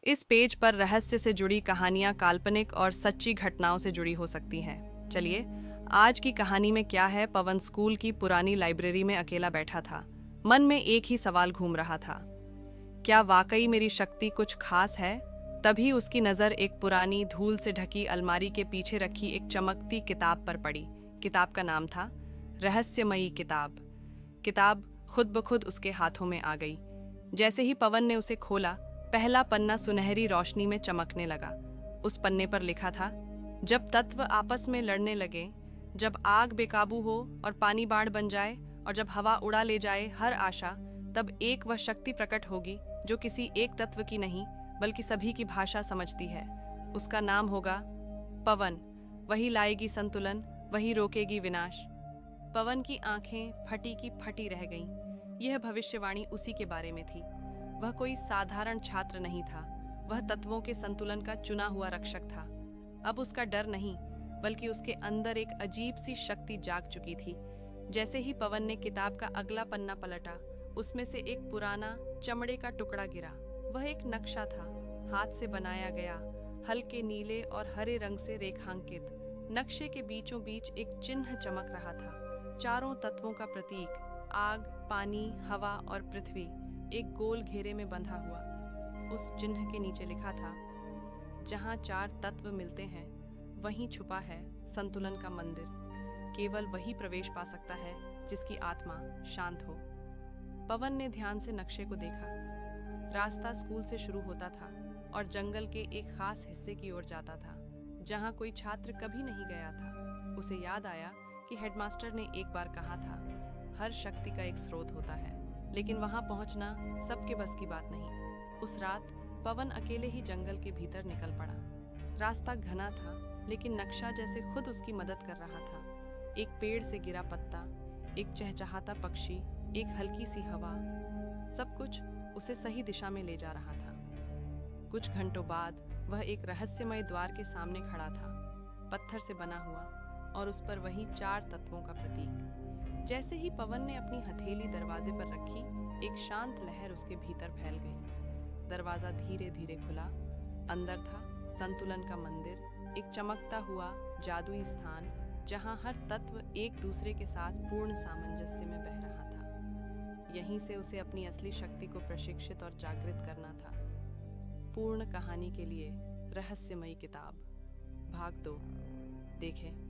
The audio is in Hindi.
इस पेज पर रहस्य से जुड़ी कहानियां काल्पनिक और सच्ची घटनाओं से जुड़ी हो सकती हैं। चलिए, आज की कहानी में क्या है। पवन स्कूल की पुरानी लाइब्रेरी में अकेला बैठा था। मन में एक ही सवाल घूम रहा था, क्या वाकई मेरी शक्ति कुछ खास है? तभी उसकी नज़र एक पुरानी धूल से ढकी अलमारी के पीछे रखी एक चमकती किताब पर पड़ी। किताब का नाम था रहस्यमयी किताब। किताब खुद ब खुद उसके हाथों में आ गई। जैसे ही पवन ने उसे खोला, पहला पन्ना सुनहरी रोशनी में चमकने लगा। उस पन्ने पर लिखा था, जब तत्व आपस में लड़ने लगे, जब आग बेकाबू हो और पानी बाढ़ बन जाए, और जब हवा उड़ा ले जाए हर आशा, तब एक वह शक्ति प्रकट होगी जो किसी एक तत्व की नहीं बल्कि सभी की भाषा समझती है। उसका नाम होगा पवन। वही लाएगी संतुलन, वही रोकेगी विनाश। पवन की आंखें फटी की फटी रह गईं। यह भविष्यवाणी उसी के बारे में थी। वह कोई साधारण छात्र नहीं था, वह तत्वों के संतुलन का चुना हुआ रक्षक था। अब उसका डर नहीं, बल्कि उसके अंदर एक अजीब सी शक्ति जाग चुकी थी। जैसे ही पवन ने किताब का अगला पन्ना पलटा, उसमें से एक पुराना चमड़े का टुकड़ा गिरा। वह एक नक्शा था, हाथ से बनाया गया, हल्के नीले और हरे रंग से रेखांकित। नक्शे के बीचों बीच एक चिन्ह चमक रहा था, चारों तत्वों का प्रतीक, आग, पानी, हवा और पृथ्वी, एक गोल घेरे में बंधा हुआ। उस चिन्ह के नीचे लिखा था, जहाँ चार तत्व मिलते हैं वहीं छुपा है संतुलन का मंदिर। केवल वही प्रवेश पा सकता है जिसकी आत्मा शांत हो। पवन ने ध्यान से नक्शे को देखा। रास्ता स्कूल से शुरू होता था और जंगल के एक खास हिस्से की ओर जाता था, जहाँ कोई छात्र कभी नहीं गया था। उसे याद आया कि हेडमास्टर ने एक बार कहा था, हर शक्ति का एक स्रोत होता है, लेकिन वहां पहुंचना सबके बस की बात नहीं। उस रात पवन अकेले ही जंगल के भीतर निकल पड़ा। रास्ता घना था, लेकिन नक्शा जैसे खुद उसकी मदद कर रहा था। एक पेड़ से गिरा पत्ता, एक चहचहाता पक्षी, एक हल्की सी हवा, सब कुछ उसे सही दिशा में ले जा रहा था। कुछ घंटों बाद वह एक रहस्यमय द्वार के सामने खड़ा था, पत्थर से बना हुआ, और उस पर वही चार तत्वों का प्रतीक। जैसे ही पवन ने अपनी हथेली दरवाजे पर रखी, एक शांत लहर उसके भीतर फैल गई। दरवाजा धीरे धीरे खुला। अंदर था संतुलन का मंदिर, एक चमकता हुआ जादुई स्थान जहां हर तत्व एक दूसरे के साथ पूर्ण सामंजस्य में बह रहा था। यहीं से उसे अपनी असली शक्ति को प्रशिक्षित और जागृत करना था। पूर्ण कहानी के लिए रहस्यमयी किताब भाग 2 देखें।